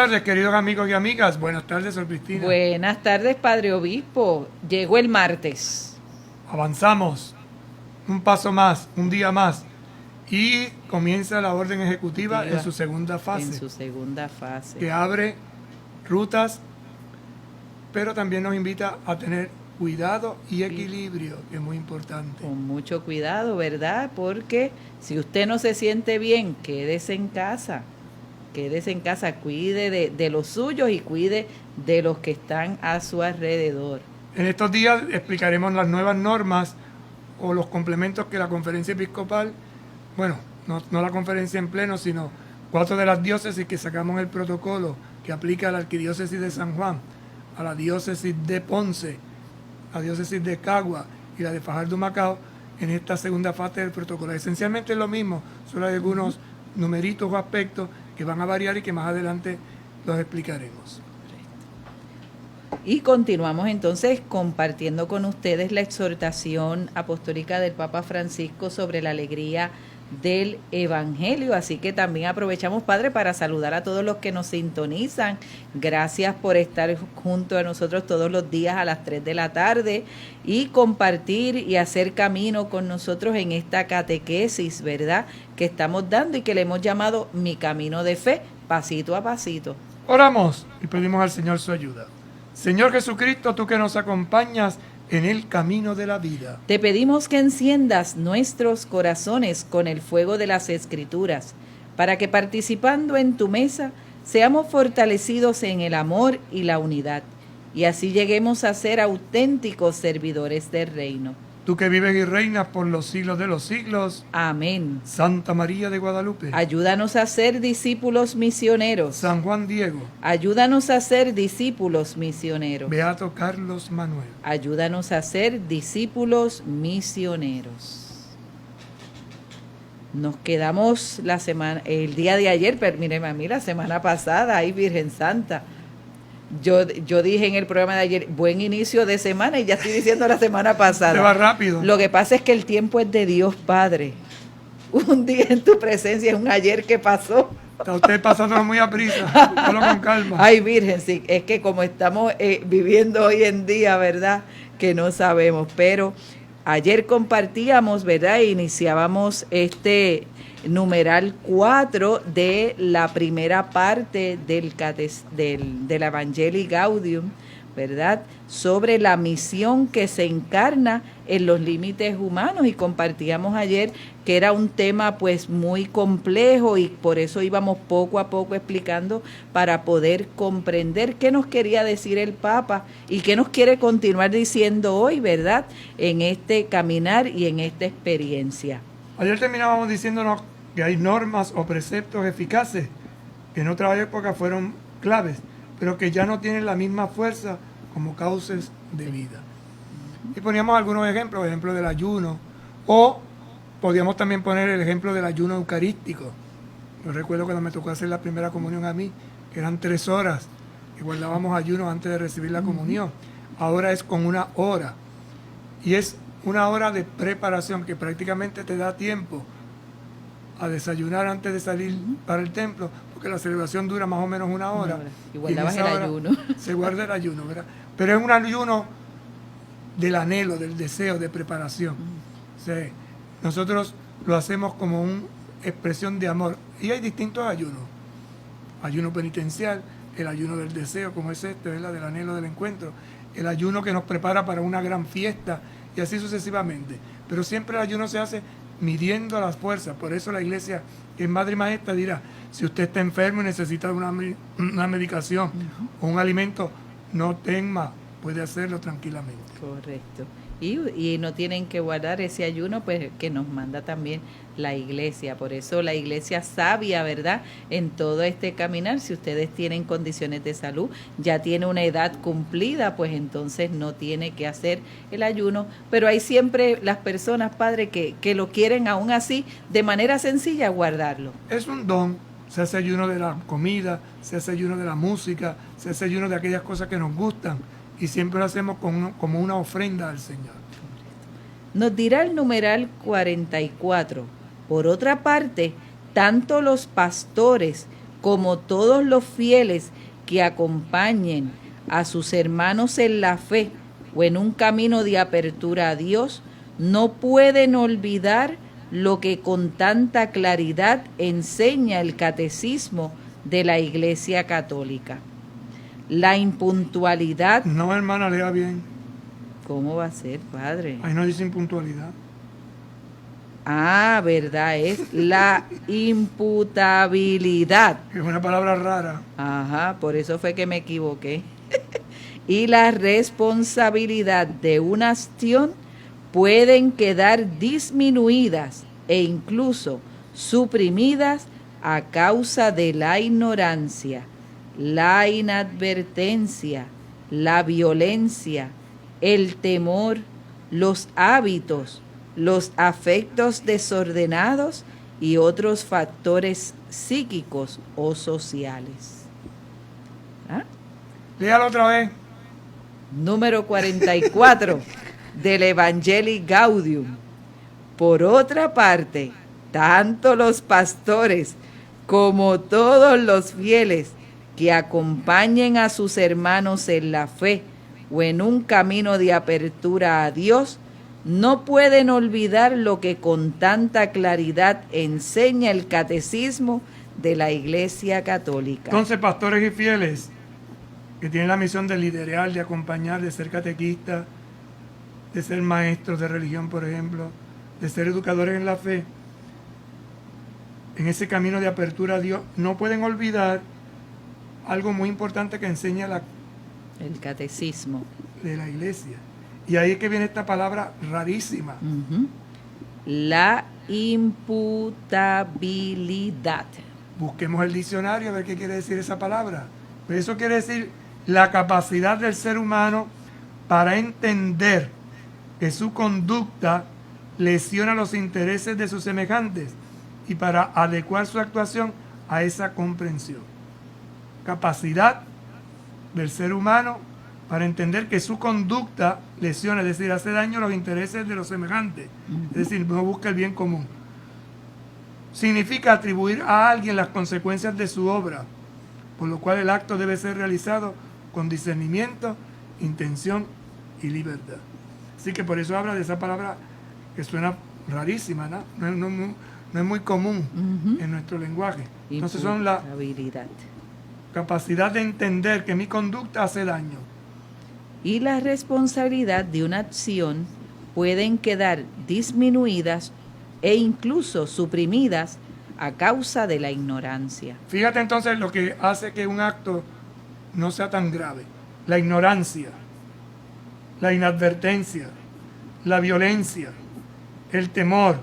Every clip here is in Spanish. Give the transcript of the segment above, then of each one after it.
tardes, queridos amigos y amigas. Buenas tardes, Sor Cristina. Buenas tardes, Padre Obispo. Llegó el martes. Avanzamos un paso más, un día más. Y comienza la orden ejecutiva en su segunda fase. Que abre rutas, pero también nos invita a tener cuidado y equilibrio, que es muy importante. Con mucho cuidado, ¿verdad? Porque si usted no se siente bien, quédese en casa. Quédese en casa, cuide de los suyos y cuide de los que están a su alrededor. En estos días explicaremos las nuevas normas o los complementos que la Conferencia Episcopal, bueno, no la conferencia en pleno, sino 4 de las diócesis que sacamos el protocolo que aplica a la Arquidiócesis de San Juan, a la Diócesis de Ponce, la Diócesis de Cagua y la de Fajardo-Macao, en esta segunda fase del protocolo. Esencialmente es lo mismo, solo hay algunos numeritos o aspectos que van a variar y que más adelante los explicaremos. Y continuamos entonces compartiendo con ustedes la exhortación apostólica del Papa Francisco sobre la alegría del Evangelio. Así que también aprovechamos, Padre, para saludar a todos los que nos sintonizan. Gracias por estar junto a nosotros todos los días a las 3 de la tarde y compartir y hacer camino con nosotros en esta catequesis, ¿verdad?, que estamos dando y que le hemos llamado Mi Camino de Fe, pasito a pasito. Oramos y pedimos al Señor su ayuda. Señor Jesucristo, tú que nos acompañas en el camino de la vida, te pedimos que enciendas nuestros corazones con el fuego de las Escrituras, para que participando en tu mesa seamos fortalecidos en el amor y la unidad, y así lleguemos a ser auténticos servidores del reino. Tú que vives y reinas por los siglos de los siglos. Amén. Santa María de Guadalupe, ayúdanos a ser discípulos misioneros. San Juan Diego, ayúdanos a ser discípulos misioneros. Beato Carlos Manuel, ayúdanos a ser discípulos misioneros. Nos quedamos el día de ayer, pero míreme a mí, la semana pasada, ay Virgen Santa. Yo dije en el programa de ayer, buen inicio de semana, y ya estoy diciendo la semana pasada. Se va rápido. Lo que pasa es que el tiempo es de Dios, Padre. Un día en tu presencia es un ayer que pasó. Está usted pasándolo muy a prisa, solo con calma. Ay, Virgen, sí, es que como estamos viviendo hoy en día, ¿verdad?, que no sabemos, pero ayer compartíamos, ¿verdad?, e iniciábamos este numeral 4 de la primera parte del Evangelii Gaudium, ¿verdad?, sobre la misión que se encarna en los límites humanos, y compartíamos ayer que era un tema pues muy complejo, y por eso íbamos poco a poco explicando para poder comprender qué nos quería decir el Papa y qué nos quiere continuar diciendo hoy, ¿verdad?, en este caminar y en esta experiencia. Ayer terminábamos diciéndonos que hay normas o preceptos eficaces que en otra época fueron claves, pero que ya no tienen la misma fuerza como cauces de vida. Y poníamos algunos ejemplos, ejemplo del ayuno, o podíamos también poner el ejemplo del ayuno eucarístico. Yo recuerdo cuando me tocó hacer la primera comunión a mí, que eran 3 horas, que guardábamos ayuno antes de recibir la comunión. Ahora es con 1 hora, y es 1 hora de preparación que prácticamente te da tiempo a desayunar antes de salir para el templo, porque la celebración dura más o menos 1 hora. Y guardabas el ayuno. Se guarda el ayuno, ¿verdad? Pero es un ayuno del anhelo, del deseo, de preparación. O sea, nosotros lo hacemos como una expresión de amor. Y hay distintos ayunos. Ayuno penitencial, el ayuno del deseo, como es este, ¿verdad?, del anhelo del encuentro. El ayuno que nos prepara para una gran fiesta, y así sucesivamente. Pero siempre el ayuno se hace midiendo las fuerzas. Por eso la Iglesia, que es Madre y Maestra, dirá, si usted está enfermo y necesita una medicación o un alimento, no tema, puede hacerlo tranquilamente. Correcto. Y no tienen que guardar ese ayuno, pues que nos manda también la Iglesia. Por eso la Iglesia sabia, ¿verdad?, en todo este caminar. Si ustedes tienen condiciones de salud, ya tiene una edad cumplida, pues entonces no tiene que hacer el ayuno. Pero hay siempre las personas, Padre, que lo quieren aún así, de manera sencilla, guardarlo. Es un don. Se hace ayuno de la comida, se hace ayuno de la música, se hace ayuno de aquellas cosas que nos gustan, y siempre lo hacemos como una ofrenda al Señor. Nos dirá el numeral 44. Por otra parte, tanto los pastores como todos los fieles que acompañen a sus hermanos en la fe o en un camino de apertura a Dios, no pueden olvidar lo que con tanta claridad enseña el catecismo de la Iglesia Católica. La impuntualidad... No, hermana, lea bien. ¿Cómo va a ser, padre? Ahí no dice impuntualidad. Ah, verdad, es la imputabilidad. Es una palabra rara. Ajá, por eso fue que me equivoqué. Y la responsabilidad de una acción pueden quedar disminuidas e incluso suprimidas a causa de la ignorancia, la inadvertencia, la violencia, el temor, los hábitos, los afectos desordenados y otros factores psíquicos o sociales. ¿Ah? Léalo otra vez. Número 44 del Evangelii Gaudium. Por otra parte, tanto los pastores como todos los fieles que acompañen a sus hermanos en la fe o en un camino de apertura a Dios, no pueden olvidar lo que con tanta claridad enseña el catecismo de la Iglesia Católica. Entonces, pastores y fieles que tienen la misión de liderar, de acompañar, de ser catequistas, de ser maestros de religión, por ejemplo, de ser educadores en la fe, en ese camino de apertura a Dios, no pueden olvidar algo muy importante que enseña el catecismo de la Iglesia. Y ahí es que viene esta palabra rarísima. La imputabilidad. Busquemos el diccionario a ver qué quiere decir esa palabra. Pues eso quiere decir la capacidad del ser humano para entender que su conducta lesiona los intereses de sus semejantes y para adecuar su actuación a esa comprensión. Capacidad del ser humano para entender que su conducta lesiona, es decir, hace daño a los intereses de los semejantes, es decir, no busca el bien común. Significa atribuir a alguien las consecuencias de su obra, por lo cual el acto debe ser realizado con discernimiento, intención y libertad. Así que por eso habla de esa palabra que suena rarísima, ¿no? No es muy común en nuestro lenguaje. Entonces son la capacidad de entender que mi conducta hace daño. Y la responsabilidad de una acción pueden quedar disminuidas e incluso suprimidas a causa de la ignorancia. Fíjate entonces lo que hace que un acto no sea tan grave. La ignorancia, la inadvertencia, la violencia, el temor,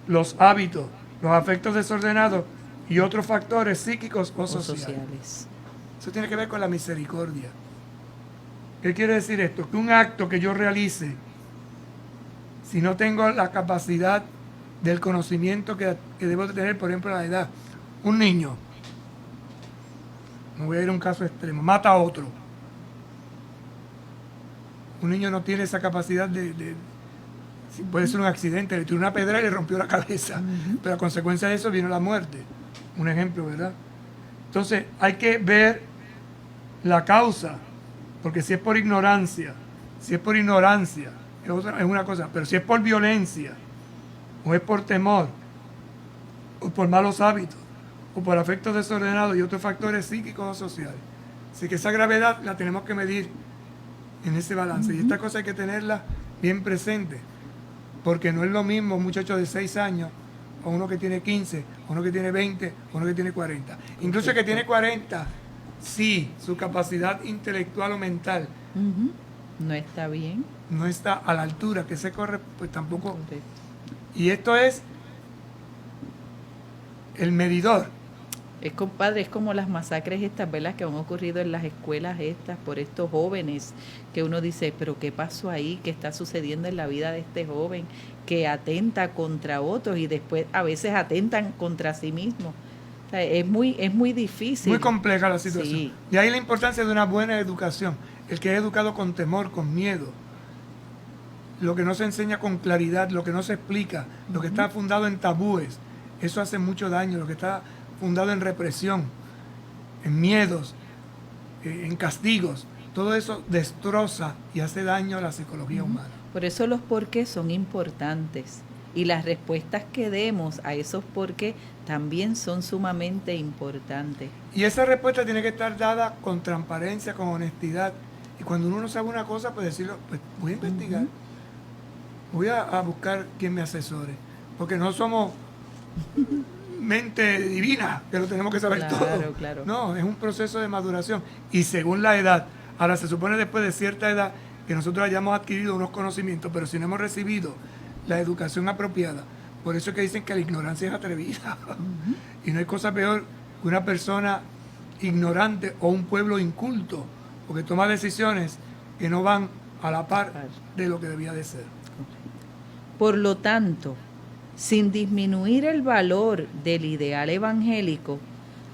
los hábitos, los afectos desordenados y otros factores psíquicos o sociales. Eso tiene que ver con la misericordia. ¿Qué quiere decir esto? Que un acto que yo realice, si no tengo la capacidad del conocimiento que debo tener, por ejemplo, a la edad, un niño, me voy a ir a un caso extremo, mata a otro. Un niño no tiene esa capacidad puede ser un accidente, le tiró una pedra y le rompió la cabeza, pero a consecuencia de eso vino la muerte. Un ejemplo, ¿verdad? Entonces hay que ver la causa, porque si es por ignorancia, es una cosa, pero si es por violencia, o es por temor, o por malos hábitos, o por afectos desordenados y otros factores psíquicos o sociales. Así que esa gravedad la tenemos que medir en ese balance. Y esta cosa hay que tenerla bien presente, porque no es lo mismo un muchacho de 6 años, o uno que tiene 15, o uno que tiene 20, o uno que tiene 40. Incluso el que tiene 40, sí, su capacidad intelectual o mental no está bien, no está a la altura que se corre, pues tampoco. Correcto. Y esto es el medidor. Es, compadre, es como las masacres estas, ¿verdad?, que han ocurrido en las escuelas estas por estos jóvenes, que uno dice, pero ¿qué pasó ahí? ¿Qué está sucediendo en la vida de este joven que atenta contra otros y después a veces atentan contra sí mismo? O sea, es muy difícil. Muy compleja la situación. Sí. Y ahí la importancia de una buena educación. El que es educado con temor, con miedo, lo que no se enseña con claridad, lo que no se explica, lo que está fundado en tabúes, eso hace mucho daño, lo que está fundado en represión, en miedos, en castigos. Todo eso destroza y hace daño a la psicología humana. Por eso los porqués son importantes y las respuestas que demos a esos porqués también son sumamente importantes. Y esa respuesta tiene que estar dada con transparencia, con honestidad. Y cuando uno no sabe una cosa, pues decirlo, pues voy a investigar, voy a buscar quien me asesore. Porque no somos mente divina, que lo tenemos que saber todo. Claro. No, es un proceso de maduración. Y según la edad, ahora se supone después de cierta edad que nosotros hayamos adquirido unos conocimientos, pero si no hemos recibido la educación apropiada, por eso es que dicen que la ignorancia es atrevida. Y no hay cosa peor que una persona ignorante o un pueblo inculto, porque toma decisiones que no van a la par de lo que debía de ser. Por lo tanto, sin disminuir el valor del ideal evangélico,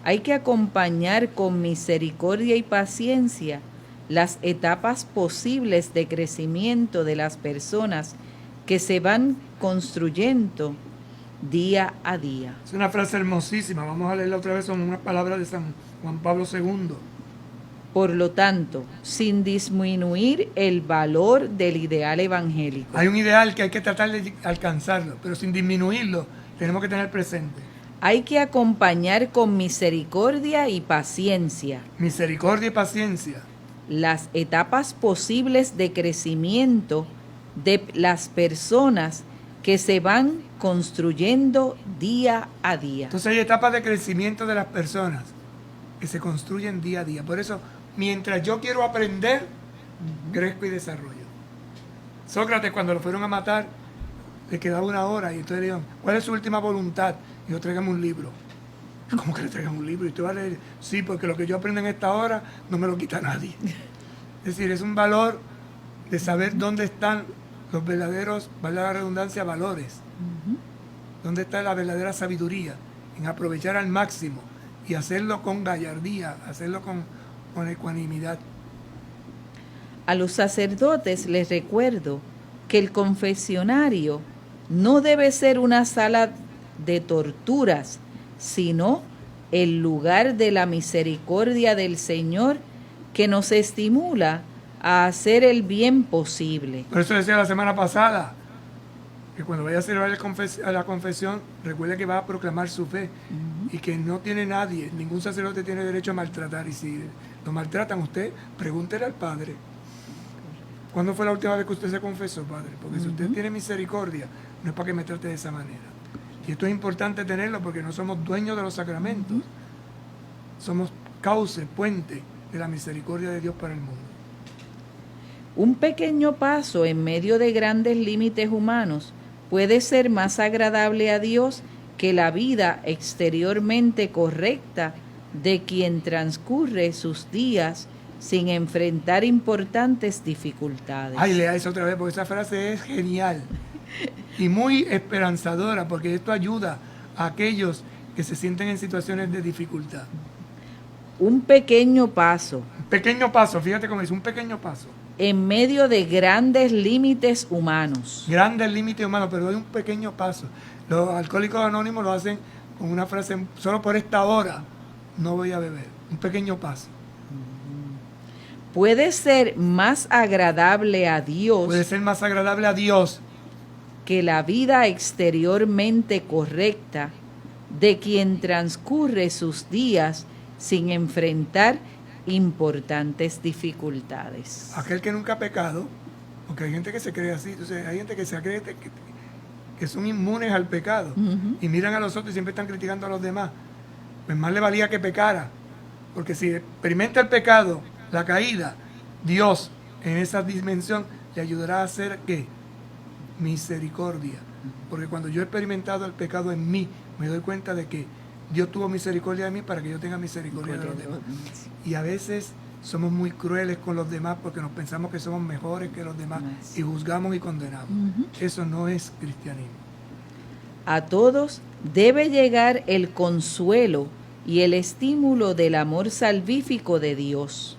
hay que acompañar con misericordia y paciencia las etapas posibles de crecimiento de las personas que se van construyendo día a día. Es una frase hermosísima, vamos a leerla otra vez, son unas palabras de San Juan Pablo II. Por lo tanto, sin disminuir el valor del ideal evangélico. Hay un ideal que hay que tratar de alcanzarlo, pero sin disminuirlo, tenemos que tener presente. Hay que acompañar con misericordia y paciencia. Misericordia y paciencia. Las etapas posibles de crecimiento de las personas que se van construyendo día a día. Entonces hay etapas de crecimiento de las personas que se construyen día a día. Por eso, mientras yo quiero aprender, crezco y desarrollo. Sócrates, cuando lo fueron a matar, le quedaba 1 hora y entonces le dijeron, ¿cuál es su última voluntad? Y yo, tráigame un libro. ¿Cómo que le traigan un libro? Y usted va a leer, sí, porque lo que yo aprendo en esta hora no me lo quita nadie. Es decir, es un valor de saber dónde están los verdaderos, valga la redundancia, valores. Dónde está la verdadera sabiduría, en aprovechar al máximo y hacerlo con gallardía, hacerlo con ecuanimidad. A los sacerdotes les recuerdo que el confesionario no debe ser una sala de torturas, sino el lugar de la misericordia del Señor que nos estimula a hacer el bien posible. Por eso decía la semana pasada, que cuando vaya a celebrar a la confesión, recuerde que va a proclamar su fe y que no tiene nadie, ningún sacerdote tiene derecho a maltratar. Y si lo maltratan, usted pregúntele al Padre. ¿Cuándo fue la última vez que usted se confesó, Padre? Porque si usted tiene misericordia, no es para que me trate de esa manera. Y esto es importante tenerlo porque no somos dueños de los sacramentos. Somos cauce, puente de la misericordia de Dios para el mundo. Un pequeño paso en medio de grandes límites humanos puede ser más agradable a Dios que la vida exteriormente correcta de quien transcurre sus días sin enfrentar importantes dificultades. Ay, lea eso otra vez porque esa frase es genial y muy esperanzadora porque esto ayuda a aquellos que se sienten en situaciones de dificultad. Un pequeño paso. Un pequeño paso, fíjate cómo dice, un pequeño paso. En medio de grandes límites humanos. Grandes límites humanos, pero doy un pequeño paso. Los alcohólicos anónimos lo hacen con una frase, solo por esta hora no voy a beber. Un pequeño paso. Puede ser más agradable a Dios. Puede ser más agradable a Dios que la vida exteriormente correcta de quien transcurre sus días sin enfrentar importantes dificultades. Aquel que nunca ha pecado, porque hay gente que se cree así, entonces hay gente que se cree que son inmunes al pecado y miran a los otros y siempre están criticando a los demás. Pues más le valía que pecara, porque si experimenta el pecado, la caída, Dios en esa dimensión le ayudará a hacer ¿qué? Misericordia. Porque cuando yo he experimentado el pecado en mí, me doy cuenta de que Dios tuvo misericordia de mí para que yo tenga misericordia de los demás. Y a veces somos muy crueles con los demás porque nos pensamos que somos mejores que los demás y juzgamos y condenamos. Eso no es cristianismo. A todos debe llegar el consuelo y el estímulo del amor salvífico de Dios,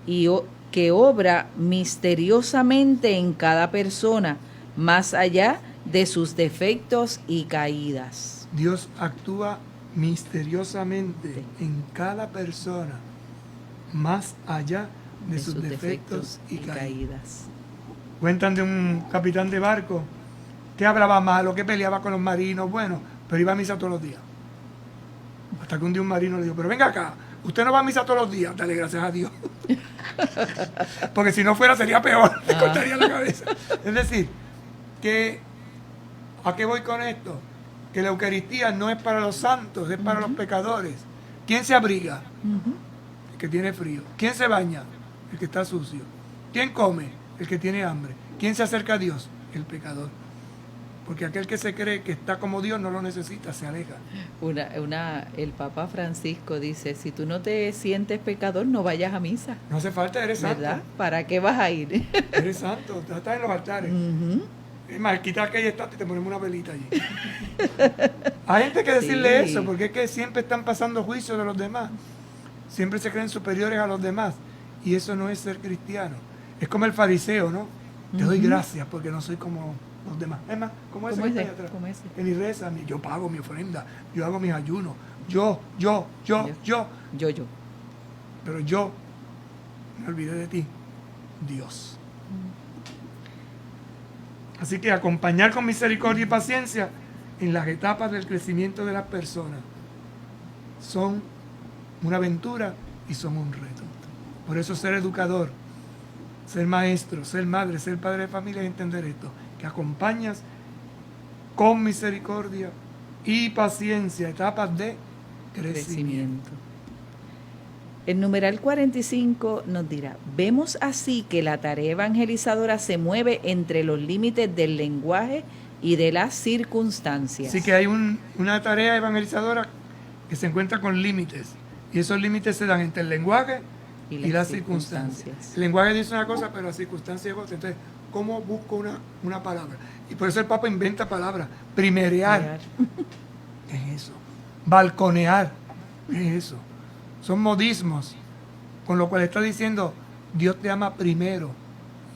y que obra misteriosamente en cada persona, más allá de sus defectos y caídas. Dios actúa misteriosamente en cada persona, más allá de sus defectos y caídas. Cuentan de un capitán de barco que hablaba malo, que peleaba con los marinos, bueno, pero iba a misa todos los días. Hasta que un día un marino le dijo, pero venga acá, usted no va a misa todos los días, dale gracias a Dios. Porque si no fuera sería peor, te cortaría la cabeza. Es decir, que ¿a qué voy con esto? Que la Eucaristía no es para los santos, es para los pecadores. ¿Quién se abriga? El que tiene frío. ¿Quién se baña? El que está sucio. ¿Quién come? El que tiene hambre. ¿Quién se acerca a Dios? El pecador. Porque aquel que se cree que está como Dios no lo necesita, se aleja. El Papa Francisco dice, si tú no te sientes pecador, no vayas a misa. No hace falta, eres santo. ¿Verdad? ¿Para qué vas a ir? Eres santo, estás en los altares. Es más, quita aquella estatua y te ponemos una velita allí. Hay gente que decirle eso, porque es que siempre están pasando juicios de los demás. Siempre se creen superiores a los demás. Y eso no es ser cristiano. Es como el fariseo, ¿no? Te doy gracias porque no soy como los demás. Es más, como ese que está ahí atrás. Que ni reza, yo pago mi ofrenda, yo hago mis ayunos. Yo. Pero yo me olvidé de ti, Dios. Así que acompañar con misericordia y paciencia en las etapas del crecimiento de las personas son una aventura y son un reto. Por eso ser educador, ser maestro, ser madre, ser padre de familia es entender esto, que acompañas con misericordia y paciencia etapas de crecimiento. El numeral 45 nos dirá, vemos así que la tarea evangelizadora se mueve entre los límites del lenguaje y de las circunstancias. Así que hay una tarea evangelizadora que se encuentra con límites, y esos límites se dan entre el lenguaje y las circunstancias. El lenguaje dice una cosa, pero la circunstancia es otra. Entonces, ¿cómo busco una palabra? Y por eso el Papa inventa palabras. Primerear. ¿Qué es eso? Balconear. ¿Qué es eso? Son modismos, con lo cual está diciendo, Dios te ama primero.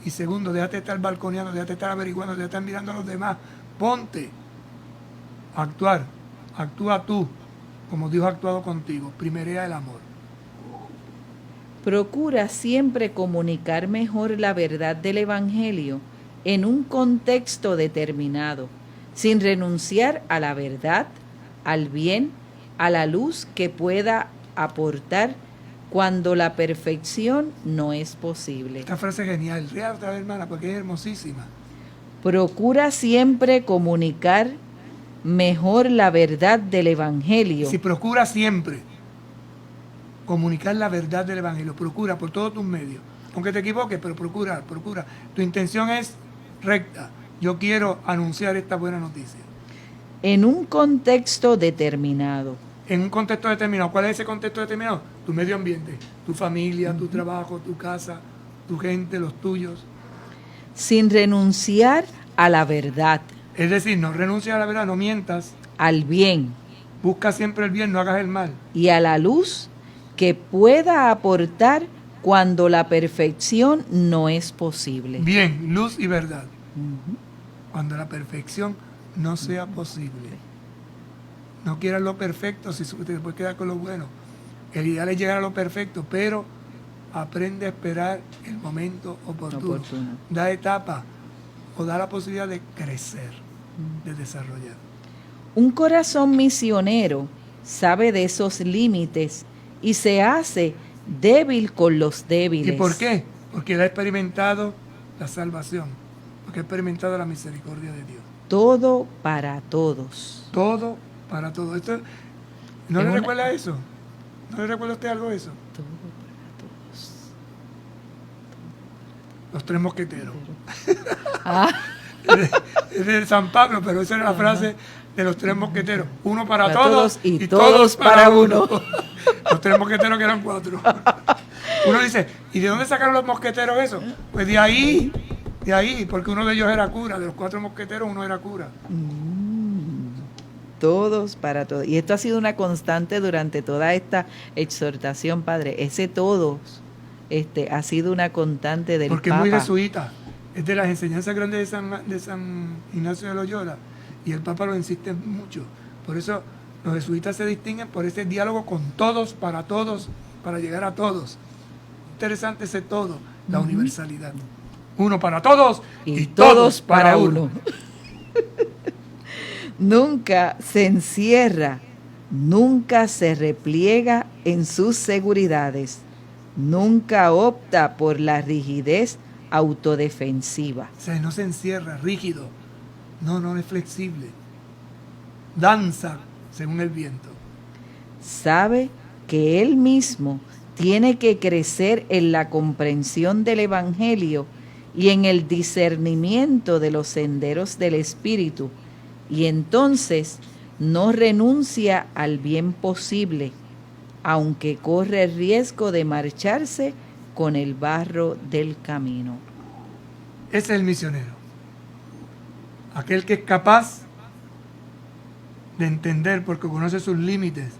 Y segundo, déjate estar balconeando, déjate estar averiguando, déjate estar mirando a los demás. Ponte a actuar. Actúa tú, como Dios ha actuado contigo. Primerea el amor. Procura siempre comunicar mejor la verdad del Evangelio en un contexto determinado, sin renunciar a la verdad, al bien, a la luz que pueda aportar cuando la perfección no es posible. Esta frase es genial. Lea otra vez, hermana, porque es hermosísima. Procura siempre comunicar mejor la verdad del Evangelio. Si procura siempre comunicar la verdad del Evangelio, procura por todos tus medios. Aunque te equivoques, pero procura. Tu intención es recta. Yo quiero anunciar esta buena noticia. En un contexto determinado. En un contexto determinado. ¿Cuál es ese contexto determinado? Tu medio ambiente, tu familia, tu trabajo, tu casa, tu gente, los tuyos. Sin renunciar a la verdad. Es decir, no renuncies a la verdad, no mientas. Al bien. Busca siempre el bien, no hagas el mal. Y a la luz que pueda aportar cuando la perfección no es posible. Bien, luz y verdad. Cuando la perfección no sea posible. No quieras lo perfecto si te puedes quedar con lo bueno. El ideal es llegar a lo perfecto, pero aprende a esperar el momento oportuno. Da etapa o da la posibilidad de crecer, de desarrollar. Un corazón misionero sabe de esos límites y se hace débil con los débiles. ¿Y por qué? Porque él ha experimentado la salvación, porque ha experimentado la misericordia de Dios. Todo para todos. Todo para todos. Esto, ¿no le recuerda eso? ¿No le recuerda a usted algo de eso? Todo para todos. Los tres mosqueteros. Ah. Es de San Pablo, pero esa era la frase de los tres mosqueteros. Uno para todos y todos para uno. Los tres mosqueteros que eran 4. Uno dice, ¿y de dónde sacaron los mosqueteros eso? Pues de ahí, porque uno de ellos era cura. De los 4 mosqueteros, uno era cura. Todos para todos. Y esto ha sido una constante durante toda esta exhortación, Padre. Ese todos ha sido una constante del porque Papa. Porque es muy jesuita. Es de las enseñanzas grandes de San Ignacio de Loyola. Y el Papa lo insiste mucho. Por eso Los jesuitas se distinguen por ese diálogo con todos, para llegar a todos. Interesante ese todo, la universalidad. Uno para todos y todos para uno. Nunca se encierra, nunca se repliega en sus seguridades, nunca opta por la rigidez autodefensiva. O sea, no se encierra, rígido, no es flexible, danza según el viento. Sabe que él mismo tiene que crecer en la comprensión del Evangelio y en el discernimiento de los senderos del Espíritu, y entonces no renuncia al bien posible, aunque corre el riesgo de marcharse con el barro del camino. Ese es el misionero, aquel que es capaz de entender porque conoce sus límites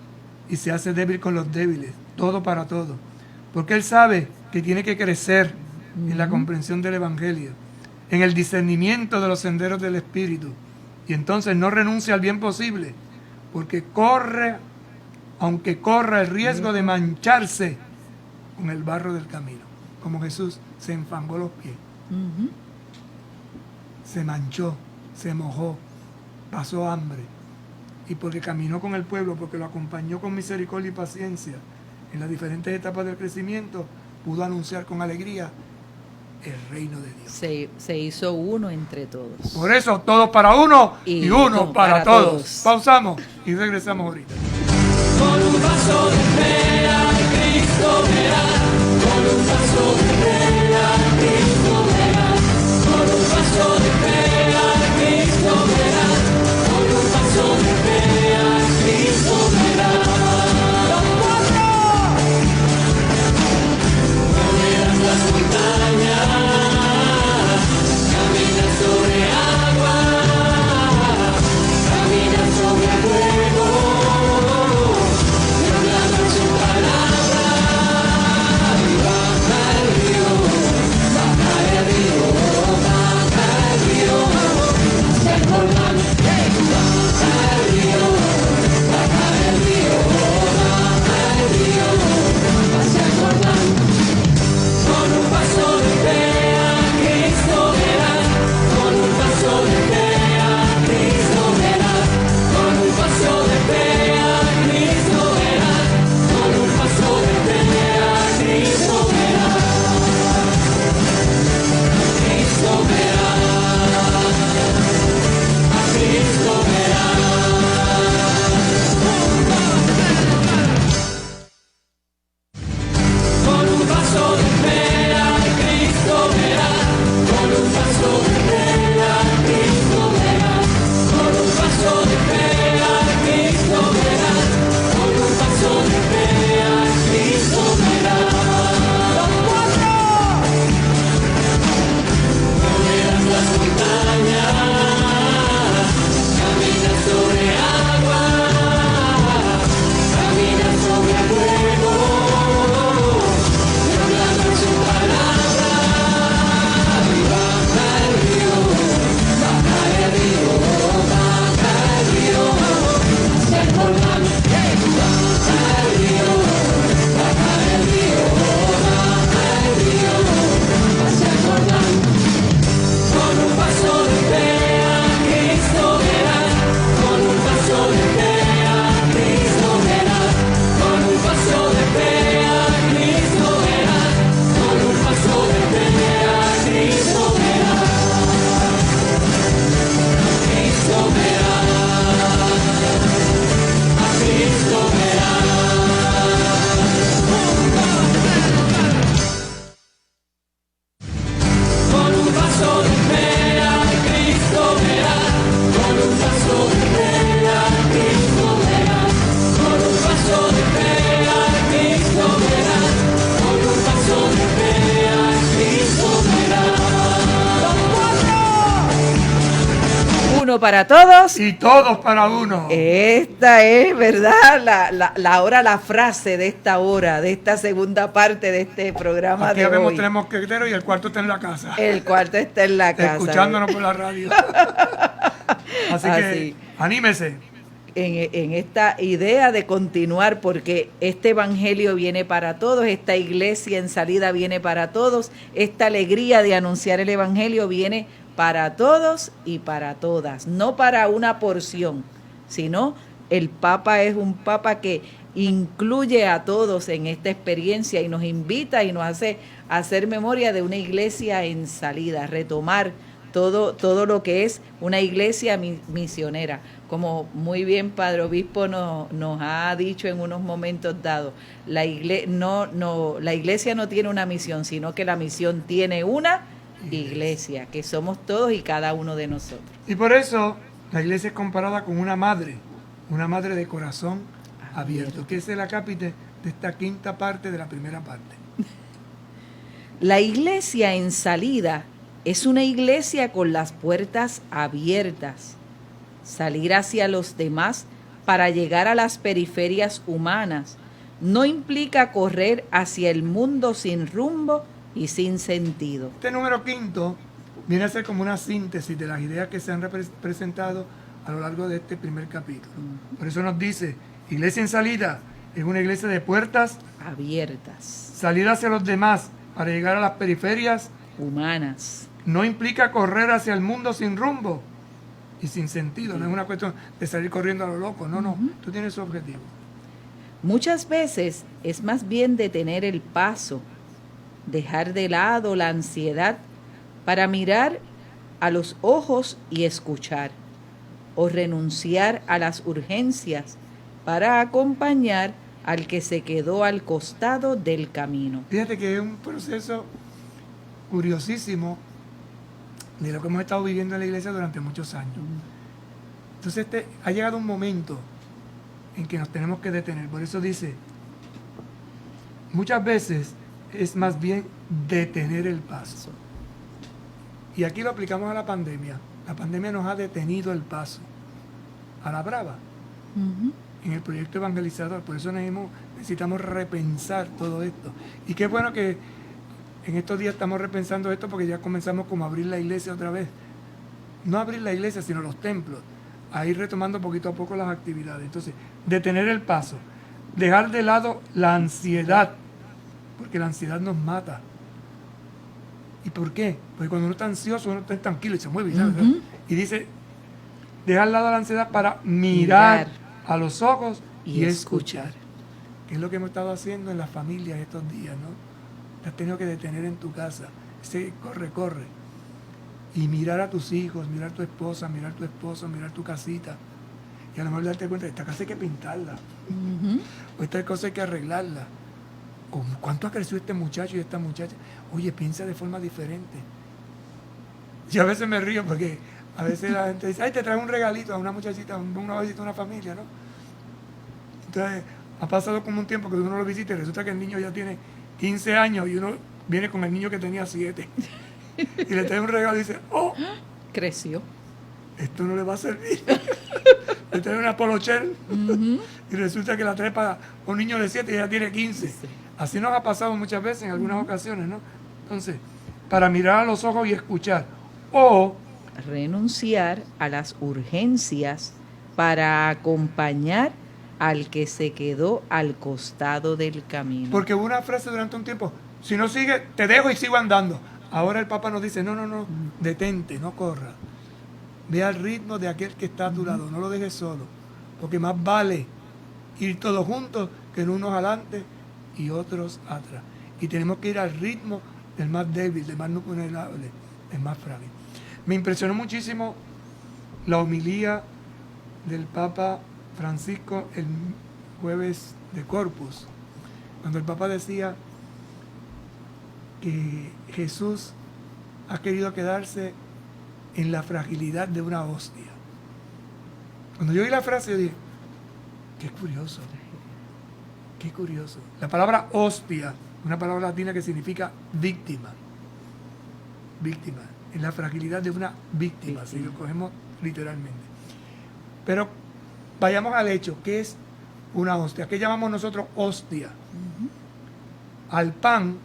y se hace débil con los débiles, todo para todo, porque él sabe que tiene que crecer en la comprensión del Evangelio, en el discernimiento de los senderos del Espíritu, y entonces no renuncia al bien posible, porque aunque corra el riesgo de mancharse con el barro del camino, como Jesús se enfangó los pies, se manchó, se mojó, pasó hambre, y porque caminó con el pueblo, porque lo acompañó con misericordia y paciencia en las diferentes etapas del crecimiento, pudo anunciar con alegría el reino de Dios. Se hizo uno entre todos. Por eso, todos para uno y uno para todos. Pausamos y regresamos ahorita. Con un paso de fe a Cristo verás, con un paso de fe a Cristo verás, con un paso de fe a Cristo verás, con un paso de fe a Cristo verás. ¡Los cuatro! No verás las montañas, caminas sobre agua, caminas sobre fuego. Para todos y todos para uno. Esta es, ¿verdad? La frase de esta hora, de esta segunda parte de este programa. Aquí de vemos hoy. 3 mosqueteros y el cuarto está en la casa. El cuarto está en la casa. Escuchándonos por la radio. Así que anímese. en esta idea de continuar, porque este evangelio viene para todos, esta iglesia en salida viene para todos, esta alegría de anunciar el evangelio viene para todos y para todas, no para una porción, sino el Papa es un Papa que incluye a todos en esta experiencia y nos invita y nos hace hacer memoria de una iglesia en salida, retomar todo lo que es una iglesia misionera. Como muy bien Padre Obispo nos ha dicho en unos momentos dados, la iglesia no tiene una misión, sino que la misión tiene una iglesia, que somos todos y cada uno de nosotros. Y por eso la iglesia es comparada con una madre de corazón abierto, que es el acápite de esta quinta parte de la primera parte. La iglesia en salida es una iglesia con las puertas abiertas. Salir hacia los demás para llegar a las periferias humanas no implica correr hacia el mundo sin rumbo y sin sentido. Este número quinto viene a ser como una síntesis de las ideas que se han presentado a lo largo de este primer capítulo. Por eso nos dice, iglesia en salida es una iglesia de puertas abiertas. Salir hacia los demás para llegar a las periferias humanas no implica correr hacia el mundo sin rumbo y sin sentido. No es una cuestión de salir corriendo a lo loco. No. Tú tienes su objetivo. Muchas veces es más bien detener el paso, dejar de lado la ansiedad para mirar a los ojos y escuchar, o renunciar a las urgencias para acompañar al que se quedó al costado del camino. Fíjate que es un proceso curiosísimo de lo que hemos estado viviendo en la iglesia durante muchos años. Entonces ha llegado un momento en que nos tenemos que detener. Por eso dice, muchas veces es más bien detener el paso. Y aquí lo aplicamos a la pandemia. La pandemia nos ha detenido el paso a la brava en el proyecto evangelizador. Por eso necesitamos repensar todo esto. Y qué bueno que en estos días estamos repensando esto, porque ya comenzamos como a abrir la iglesia otra vez. No abrir la iglesia, sino los templos. A ir retomando poquito a poco las actividades. Entonces, detener el paso. Dejar de lado la ansiedad, porque la ansiedad nos mata. ¿Y por qué? Porque cuando uno está ansioso, uno está tranquilo y se mueve. Y dice, dejar de lado la ansiedad para mirar a los ojos y escuchar. Que es lo que hemos estado haciendo en las familias estos días, ¿no? Te has tenido que detener en tu casa. Ese corre. Y mirar a tus hijos, mirar a tu esposa, mirar a tu esposo, mirar tu casita. Y a lo mejor darte cuenta, esta casa hay que pintarla. O esta cosa hay que arreglarla. O cuánto ha crecido este muchacho y esta muchacha. Oye, piensa de forma diferente. Yo a veces me río porque a veces la gente dice, ay, te trae un regalito a una muchachita, una visita a una familia, ¿no? Entonces, ha pasado como un tiempo que uno lo visita y resulta que el niño ya tiene 15 años y uno viene con el niño que tenía 7. Y le trae un regalo y dice, oh, creció. Esto no le va a servir. Le trae una polocher y resulta que la trae para un niño de 7 y ella tiene 15. Sí. Así nos ha pasado muchas veces en algunas ocasiones, ¿no? Entonces, para mirar a los ojos y escuchar. O renunciar a las urgencias para acompañar al que se quedó al costado del camino. Porque hubo una frase durante un tiempo, si no sigue, te dejo y sigo andando. Ahora el Papa nos dice, no, detente, no corra. Ve al ritmo de aquel que está a tu lado, no lo dejes solo. Porque más vale ir todos juntos que unos adelante y otros atrás. Y tenemos que ir al ritmo del más débil, del más no vulnerable, del más frágil. Me impresionó muchísimo la homilía del Papa Francisco el jueves de Corpus, cuando el Papa decía que Jesús ha querido quedarse en la fragilidad de una hostia. Cuando yo oí la frase, yo dije, qué curioso. Qué curioso. La palabra hostia, una palabra latina que significa víctima. Víctima. En la fragilidad de una víctima, si lo cogemos literalmente. Pero vayamos al hecho, ¿qué es una hostia? ¿Qué llamamos nosotros hostia? Al pan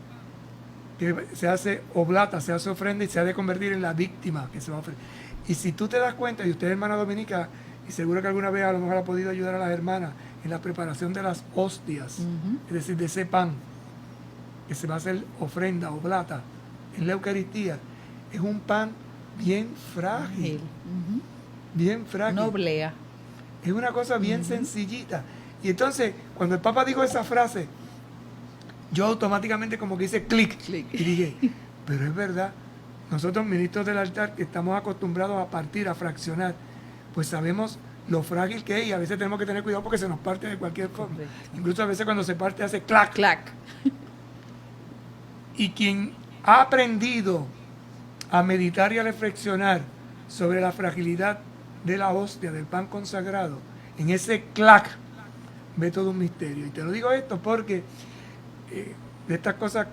que se hace oblata, se hace ofrenda y se ha de convertir en la víctima que se va a ofrecer. Y si tú te das cuenta, y usted, hermana Dominica, y seguro que alguna vez a lo mejor ha podido ayudar a las hermanas en la preparación de las hostias, es decir, de ese pan que se va a hacer ofrenda, oblata, en la Eucaristía. Es un pan bien frágil, bien frágil. No oblea. Es una cosa bien sencillita. Y entonces, cuando el Papa dijo esa frase, yo automáticamente como que hice clic. Y dije, pero es verdad, nosotros ministros del altar que estamos acostumbrados a partir, a fraccionar, pues sabemos lo frágil que es y a veces tenemos que tener cuidado porque se nos parte de cualquier forma. Correcto. Incluso a veces cuando se parte hace clac. Clac. Y quien ha aprendido a meditar y a reflexionar sobre la fragilidad de la hostia, del pan consagrado, en ese clac, ve todo un misterio. Y te lo digo esto porque de estas cosas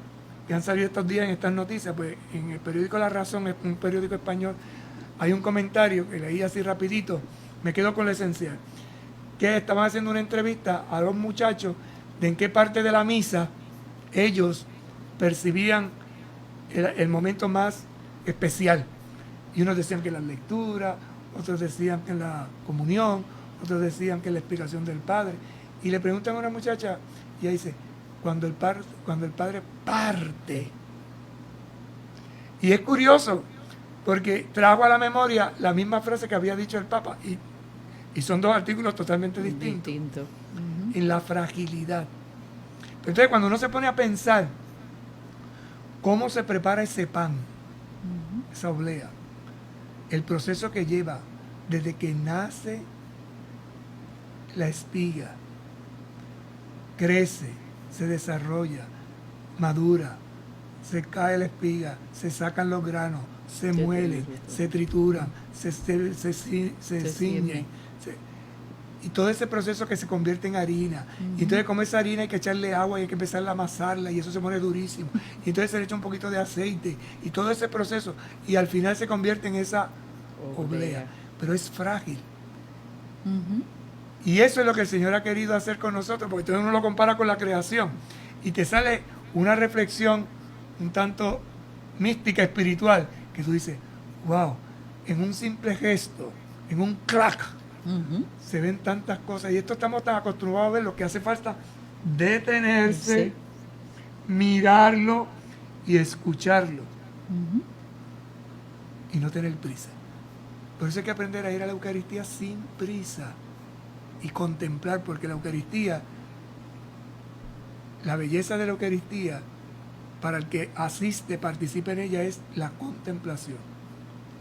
que han salido estos días en estas noticias, pues en el periódico La Razón, es un periódico español, hay un comentario que leí así rapidito, me quedo con lo esencial, que estaban haciendo una entrevista a dos muchachos de en qué parte de la misa ellos percibían el momento más especial. Y unos decían que en la lectura, otros decían que en la comunión, otros decían que en la explicación del Padre. Y le preguntan a una muchacha, y ella dice, cuando el Padre parte. Y es curioso, porque trajo a la memoria la misma frase que había dicho el Papa, y son dos artículos totalmente distintos. En la fragilidad. Pero entonces cuando uno se pone a pensar cómo se prepara ese pan, esa oblea, el proceso que lleva desde que nace la espiga, crece, se desarrolla, madura, se cae la espiga, se sacan los granos, se muelen, se trituran, se ciñen, y todo ese proceso que se convierte en harina. Y entonces como esa harina hay que echarle agua y hay que empezar a amasarla y eso se pone durísimo. Y entonces se le echa un poquito de aceite y todo ese proceso. Y al final se convierte en esa oblea. Pero es frágil. Y eso es lo que el Señor ha querido hacer con nosotros, porque entonces uno lo compara con la creación. Y te sale una reflexión un tanto mística, espiritual, que tú dices, wow, en un simple gesto, en un clac, se ven tantas cosas. Y esto estamos tan acostumbrados a ver, lo que hace falta detenerse, mirarlo y escucharlo. Y no tener prisa. Por eso hay que aprender a ir a la Eucaristía sin prisa y contemplar, porque la Eucaristía, la belleza de la Eucaristía, para el que asiste, participa en ella, es la contemplación,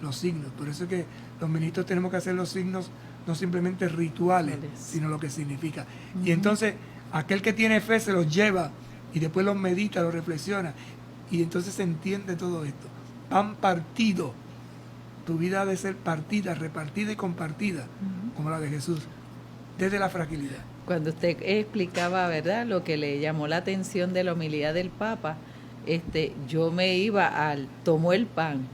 los signos. Por eso es que los ministros tenemos que hacer los signos no simplemente rituales, sino lo que significa. Y entonces aquel que tiene fe se los lleva y después los medita, los reflexiona, y entonces se entiende todo esto. Pan partido, tu vida ha de ser partida, repartida y compartida, como la de Jesús, desde la fragilidad. Cuando usted explicaba, ¿verdad?, lo que le llamó la atención de la homilía del Papa, yo me iba tomó el pan,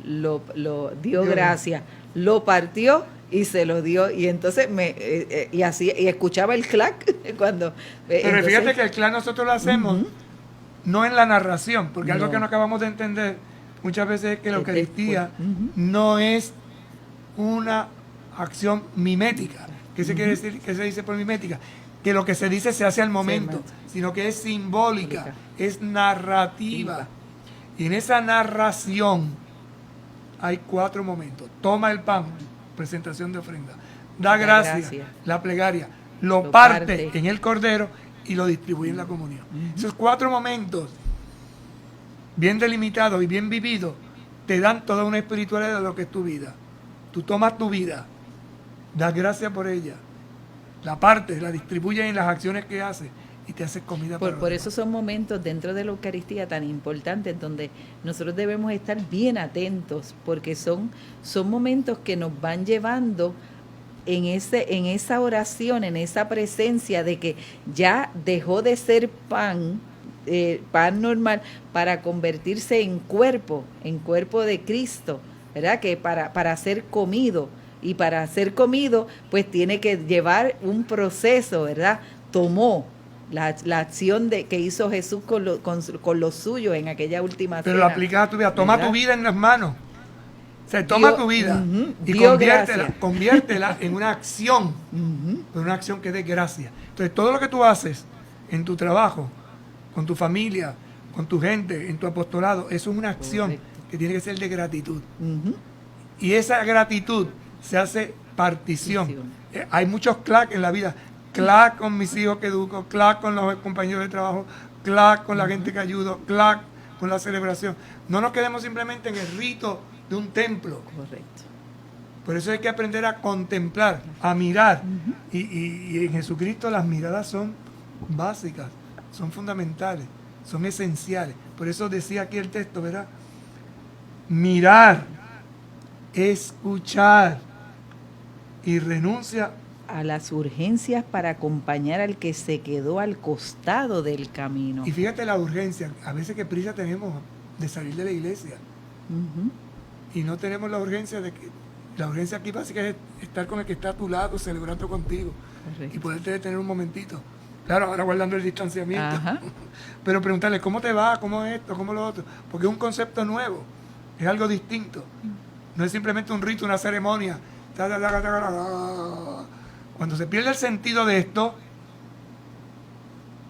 lo dio gracias, lo partió y se lo dio, y entonces y escuchaba el clac cuando... Pero entonces, fíjate que el clac nosotros lo hacemos no en la narración, porque algo que no acabamos de entender muchas veces es que la Eucaristía no es una acción mimética. ¿Qué se quiere decir? ¿Qué se dice por mimética? Que lo que se dice se hace al momento, sino que es simbólica, es narrativa. Y en esa narración hay 4 momentos. Toma el pan, presentación de ofrenda. Da gracias, la plegaria. Lo parte en el cordero y lo distribuye en la comunión. Esos 4 momentos, bien delimitados y bien vividos, te dan toda una espiritualidad de lo que es tu vida. Tú tomas tu vida, das gracias por ella, la partes, la distribuyes en las acciones que haces y te haces comida para por eso son momentos dentro de la Eucaristía tan importantes donde nosotros debemos estar bien atentos, porque son momentos que nos van llevando en esa oración, en esa presencia de que ya dejó de ser pan normal para convertirse en cuerpo de Cristo, ¿verdad? Que para ser comido, y para ser comido pues tiene que llevar un proceso, ¿verdad? Tomó la acción que hizo Jesús con lo suyo en aquella última cena. Pero lo aplicas a tu vida, toma tu vida en las manos. Se toma Dio- tu vida ujú, y dio conviértela, gracia. conviértela en una acción, Ujú. pero una acción que dé gracia. Entonces, todo lo que tú haces en tu trabajo, con tu familia, con tu gente, en tu apostolado, eso es una acción Correcto. que tiene que ser de gratitud. Ujú. Y esa gratitud se hace partición. Partición. Hay muchos clac en la vida. Clac con mis hijos que educo, clac con los compañeros de trabajo, clac con la gente que ayudo, clac con la celebración. No nos quedemos simplemente en el rito de un templo. Correcto. Por eso hay que aprender a contemplar, a mirar. Y en Jesucristo las miradas son básicas, son fundamentales, son esenciales. Por eso decía aquí el texto, ¿verdad? Mirar, escuchar y renuncia. A las urgencias para acompañar al que se quedó al costado del camino. Y fíjate la urgencia, a veces que prisa tenemos de salir de la iglesia Ujú. y no tenemos la urgencia de que, la urgencia aquí básica es estar con el que está a tu lado, celebrando contigo Correcto. y poderte detener un momentito. Claro, ahora guardando el distanciamiento. Ajá. Pero preguntarle, ¿cómo te va? ¿Cómo es esto? ¿Cómo lo otro? Porque es un concepto nuevo, es algo distinto. No es simplemente un rito, una ceremonia. Cuando se pierde el sentido de esto,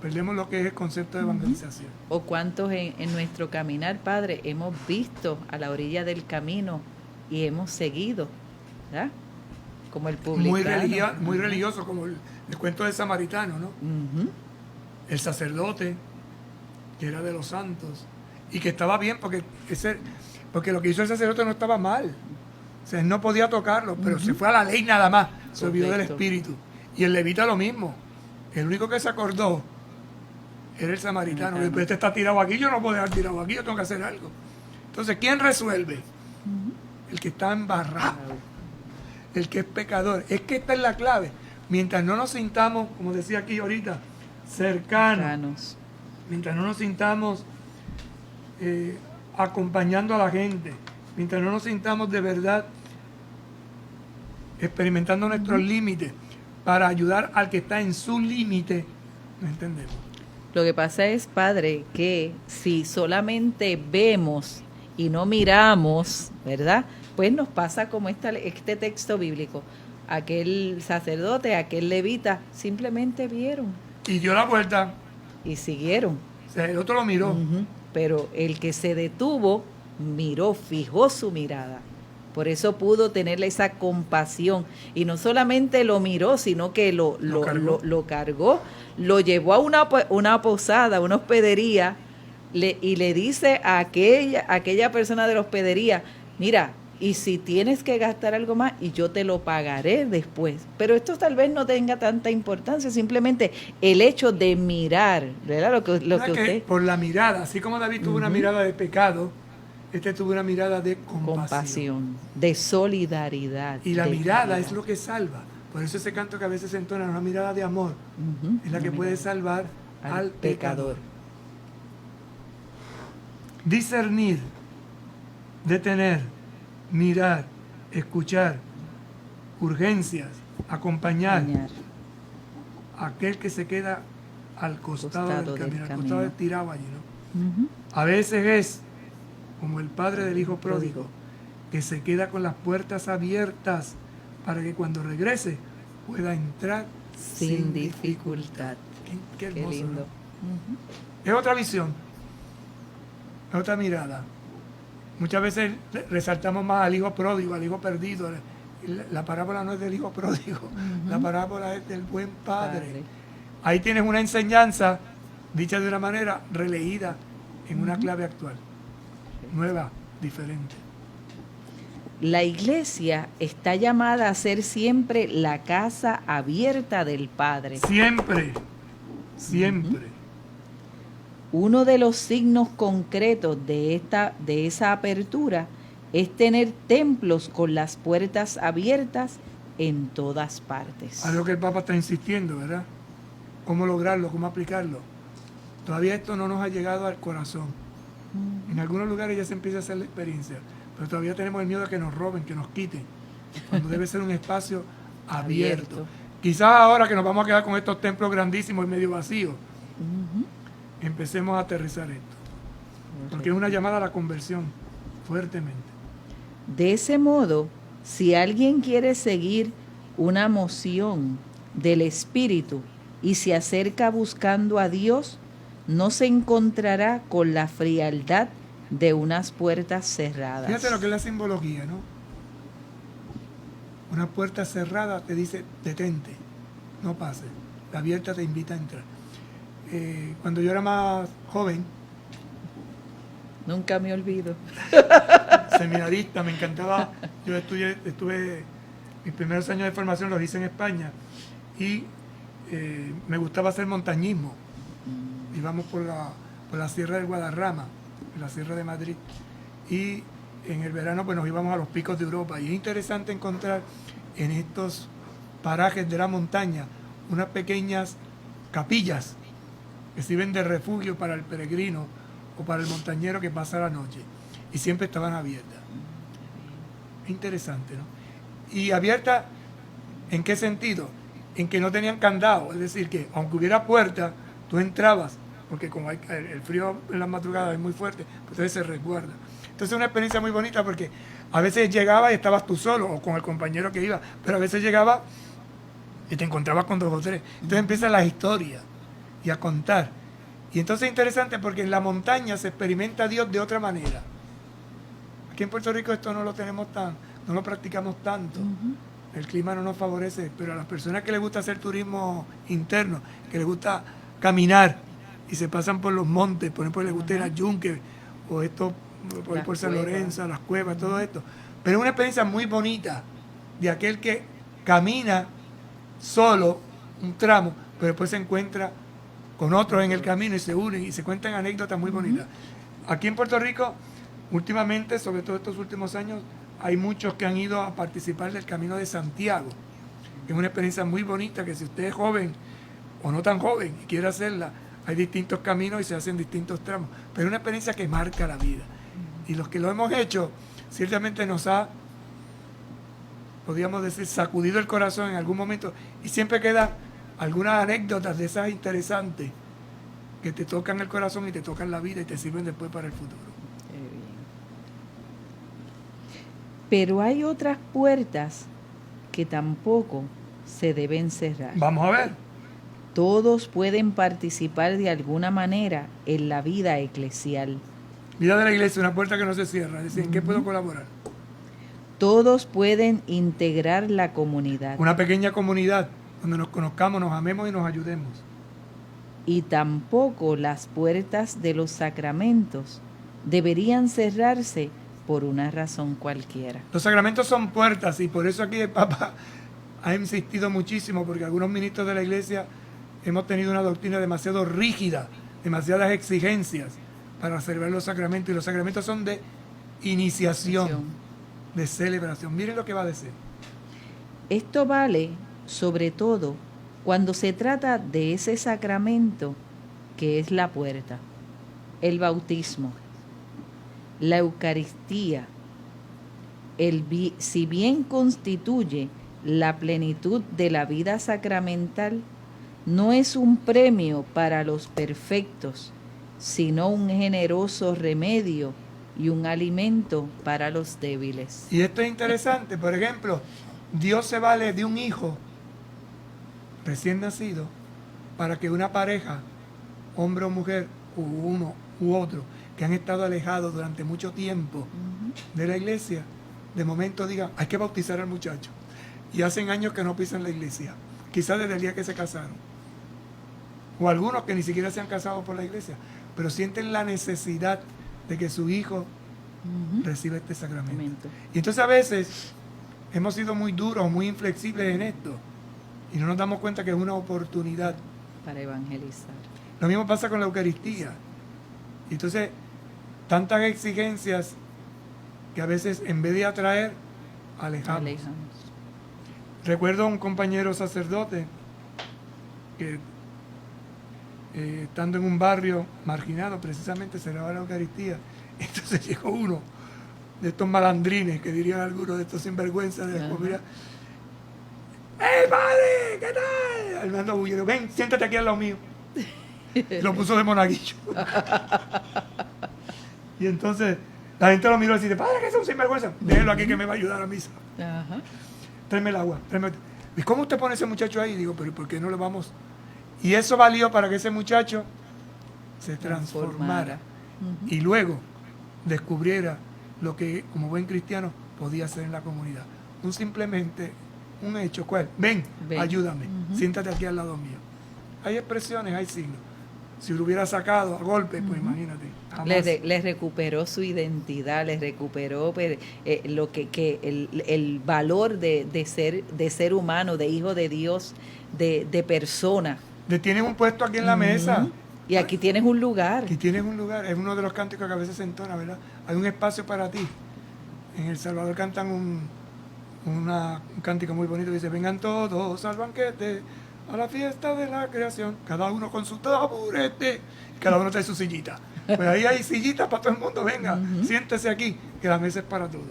perdemos lo que es el concepto de evangelización. O cuántos en nuestro caminar, Padre, hemos visto a la orilla del camino y hemos seguido, ¿verdad? Como el publicano. Muy religioso, como el cuento del samaritano, ¿no? Ujú. El sacerdote, que era de los santos, y que estaba bien porque lo que hizo el sacerdote no estaba mal. O sea, él no podía tocarlo, pero se fue a la ley nada más, se olvidó del Correcto. espíritu. Y el levita lo mismo. El único que se acordó era el samaritano. Después este está tirado aquí, yo no puedo dejar tirado aquí, yo tengo que hacer algo. Entonces, ¿quién resuelve? El que está embarrado, el que es pecador. Es que esta es la clave. Mientras no nos sintamos, como decía aquí ahorita, cercanos, Cercanos. mientras no nos sintamos acompañando a la gente, mientras no nos sintamos de verdad experimentando nuestros límites para ayudar al que está en su límite, no entendemos. Lo que pasa es, Padre, que si solamente vemos y no miramos, ¿verdad? Pues nos pasa como este texto bíblico. Aquel sacerdote, aquel levita, simplemente vieron Y dio la vuelta, y siguieron. o sea, el otro lo miró. Ujú. Pero el que se detuvo, miró, fijó su mirada. Por eso pudo tener esa compasión. Y no solamente lo miró, sino que lo cargó, lo llevó a una posada, una hospedería, y le dice a aquella persona de la hospedería, mira, y si tienes que gastar algo más, y yo te lo pagaré después. Pero esto tal vez no tenga tanta importancia, simplemente el hecho de mirar, ¿verdad? Lo que ¿Sabes que usted... por la mirada, así como David tuvo una mirada de pecado, este tuvo una mirada de compasión, de solidaridad. Y la de mirada caridad. es lo que salva. Por eso ese canto que a veces se entona, una mirada de amor, Ujú, es la que una puede mirada salvar al pecador. pecador. Discernir, detener, mirar, escuchar, urgencias, acompañar Dañar. a aquel que se queda al costado del camino, al costado del tirado allí, ¿no? Ujú. A veces es como el padre del hijo pródigo, que se queda con las puertas abiertas para que cuando regrese pueda entrar Sin dificultad. Qué Qué hermoso, lindo. ¿no? Ujú. Es otra visión, es otra mirada. Muchas veces resaltamos más al hijo pródigo, al hijo perdido. La parábola no es del hijo pródigo, la parábola es del buen padre. Ahí tienes una enseñanza, dicha de una manera, releída en una clave actual, nueva, diferente. La iglesia está llamada a ser siempre la casa abierta del Padre. Siempre, siempre. Uno de los signos concretos de esa apertura es tener templos con las puertas abiertas en todas partes. Algo que el Papa está insistiendo, ¿verdad? ¿Cómo lograrlo? ¿Cómo aplicarlo? Todavía esto no nos ha llegado al corazón. En algunos lugares ya se empieza a hacer la experiencia, pero todavía tenemos el miedo a que nos roben, que nos quiten, cuando debe ser un espacio abierto. Quizás ahora que nos vamos a quedar con estos templos grandísimos y medio vacíos, empecemos a aterrizar esto, porque es una llamada a la conversión, fuertemente. De ese modo, si alguien quiere seguir una moción del Espíritu y se acerca buscando a Dios, no se encontrará con la frialdad de unas puertas cerradas. Fíjate lo que es la simbología, ¿no? Una puerta cerrada te dice, detente, no pases. La abierta te invita a entrar. Cuando yo era más joven, Nunca me olvido. seminarista, me encantaba. Yo estuve mis primeros años de formación los hice en España y me gustaba hacer montañismo. Íbamos por la Sierra del Guadarrama, en la Sierra de Madrid, y en el verano pues nos íbamos a los picos de Europa. Y es interesante encontrar en estos parajes de la montaña unas pequeñas capillas que sirven de refugio para el peregrino o para el montañero que pasa la noche, y siempre estaban abiertas. Es interesante, ¿no? Y abiertas, ¿en qué sentido? En que no tenían candado, es decir, que aunque hubiera puerta, tú entrabas, porque como el frío en las madrugadas es muy fuerte, pues entonces se resguarda. Entonces es una experiencia muy bonita porque a veces llegabas y estabas tú solo o con el compañero que iba, pero a veces llegabas y te encontrabas con 2 o 3. Entonces empiezan las historias y a contar. Y entonces es interesante porque en la montaña se experimenta a Dios de otra manera. Aquí en Puerto Rico esto no lo tenemos no lo practicamos tanto. El clima no nos favorece, pero a las personas que les gusta hacer turismo interno, que les gusta caminar y se pasan por los montes, por ejemplo, les gusta ir al Yunque o esto por San Lorenzo, las cuevas, todo esto. Pero es una experiencia muy bonita de aquel que camina solo un tramo, pero después se encuentra con otros en el camino y se unen y se cuentan anécdotas muy bonitas. Aquí en Puerto Rico, últimamente, sobre todo estos últimos años, hay muchos que han ido a participar del Camino de Santiago. Es una experiencia muy bonita que si usted es joven o no tan joven y quiere hacerla, hay distintos caminos y se hacen distintos tramos. Pero es una experiencia que marca la vida. Y los que lo hemos hecho, ciertamente nos ha, podríamos decir, sacudido el corazón en algún momento. Y siempre quedan algunas anécdotas de esas interesantes que te tocan el corazón y te tocan la vida y te sirven después para el futuro. Pero hay otras puertas que tampoco se deben cerrar. Vamos a ver. Todos pueden participar de alguna manera en la vida eclesial. Vida de la iglesia, una puerta que no se cierra. Es decir, ¿en qué puedo colaborar? Todos pueden integrar la comunidad. Una pequeña comunidad donde nos conozcamos, nos amemos y nos ayudemos. Y tampoco las puertas de los sacramentos deberían cerrarse por una razón cualquiera. Los sacramentos son puertas y por eso aquí el Papa ha insistido muchísimo, porque algunos ministros de la iglesia hemos tenido una doctrina demasiado rígida, demasiadas exigencias para celebrar los sacramentos, y los sacramentos son de iniciación, de celebración. Miren lo que va a decir. Esto vale sobre todo cuando se trata de ese sacramento que es la puerta, el bautismo, la Eucaristía. Si bien constituye la plenitud de la vida sacramental, no es un premio para los perfectos, sino un generoso remedio y un alimento para los débiles. Y esto es interesante, por ejemplo, Dios se vale de un hijo recién nacido para que una pareja, hombre o mujer, o uno u otro, que han estado alejados durante mucho tiempo de la iglesia, de momento digan, hay que bautizar al muchacho. Y hacen años que no pisan la iglesia, quizás desde el día que se casaron. O algunos que ni siquiera se han casado por la iglesia, pero sienten la necesidad de que su hijo reciba este sacramento. Y entonces a veces hemos sido muy duros, muy inflexibles en esto, y no nos damos cuenta que es una oportunidad para evangelizar. Lo mismo pasa con la Eucaristía. Y entonces, tantas exigencias que a veces en vez de atraer, alejamos. Recuerdo a un compañero sacerdote que estando en un barrio marginado, precisamente celebraba la Eucaristía. Entonces llegó uno de estos malandrines, que dirían algunos de estos sinvergüenzas de la comunidad. ¡Hey, padre! ¿Qué tal? Armando Bullero, ven, siéntate aquí al lado mío. Lo puso de monaguillo. Y entonces La gente lo miró y dice, padre, que es un sinvergüenza. Déjelo aquí que me va a ayudar a la misa. Ajá. Tráeme el agua. ¿Y cómo usted pone ese muchacho ahí? Digo, pero ¿por qué no le vamos? Y eso valió para que ese muchacho se transformara. Ujú. Y luego descubriera lo que como buen cristiano podía hacer en la comunidad. Simplemente un hecho, ¿cuál? Ven, Ven. ayúdame, Ujú. siéntate aquí al lado mío. Hay expresiones, hay signos. Si lo hubiera sacado a golpe, pues imagínate. Jamás. Le recuperó su identidad, le recuperó lo que el valor de ser humano, de hijo de Dios, de persona. Le tienes un puesto aquí en la mesa. Y aquí tienes un lugar. Aquí tienes un lugar. Es uno de los cánticos que a veces se entona, ¿verdad? Hay un espacio para ti. En El Salvador cantan un cántico muy bonito que dice, vengan todos al banquete, a la fiesta de la creación, cada uno con su taburete, cada uno trae su sillita. Pues ahí hay sillitas para todo el mundo, venga, siéntese aquí, que la mesa es para todos.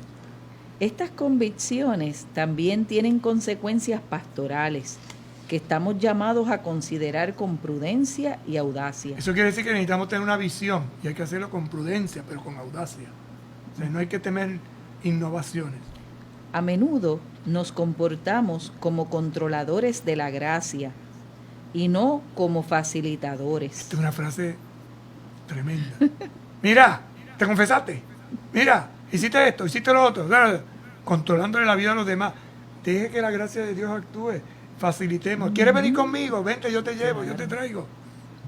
Estas convicciones también tienen consecuencias pastorales que estamos llamados a considerar con prudencia y audacia. Eso quiere decir que necesitamos tener una visión y hay que hacerlo con prudencia, pero con audacia. O sea, no hay que temer innovaciones. A menudo nos comportamos como controladores de la gracia y no como facilitadores. Esta es una frase tremenda. Mira, te confesaste. Mira, hiciste esto, hiciste lo otro. Controlándole la vida a los demás. Deje que la gracia de Dios actúe. Facilitemos. ¿Quieres venir conmigo? Vente, yo te llevo, yo te traigo.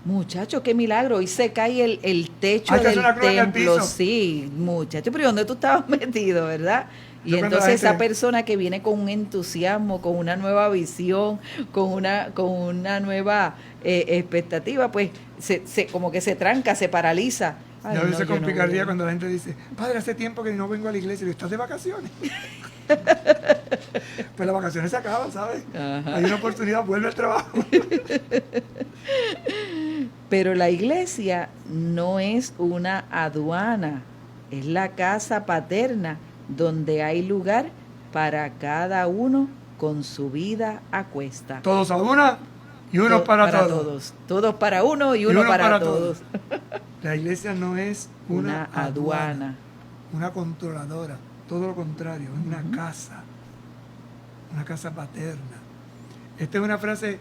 Muchacho, qué milagro. Hoy se cae el techo Hay que del hacer una cruz en el templo. piso. Sí, muchacho, pero ¿dónde tú estabas metido, verdad? Y Yo cuando entonces la esa gente- persona que viene con un entusiasmo, con una nueva visión, con una nueva expectativa, pues como que se tranca, se paraliza. Ay, Y a no, veces yo con no picardía voy. cuando la gente dice, padre, hace tiempo que no vengo a la iglesia. Y yo, ¿estás de vacaciones? Pues las vacaciones se acaban, ¿sabes? Ajá. Hay una oportunidad, vuelve al trabajo. Pero la iglesia no es una aduana, es la casa paterna donde hay lugar para cada uno con su vida a cuesta. Todos a una y uno para todos. todos. Todos para uno y uno para todos. La iglesia no es Una aduana. una controladora, todo lo contrario, es una casa paterna. Esta es una frase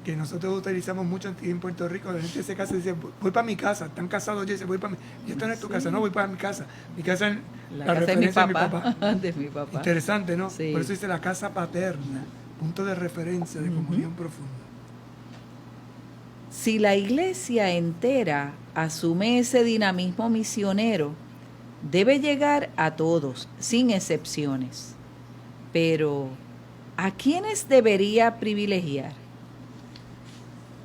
que nosotros utilizamos mucho en Puerto Rico. La gente se casa y dice, voy para mi casa, están casados ya, dice, voy para mi y esta no es tu casa, no, voy para mi casa. Mi casa es La casa de mi referencia de papá. De mi papá. Interesante, ¿no? Sí. Por eso dice la casa paterna, punto de referencia, de comunión profunda. Si la iglesia entera asume ese dinamismo misionero, debe llegar a todos, sin excepciones. Pero, ¿a quiénes debería privilegiar?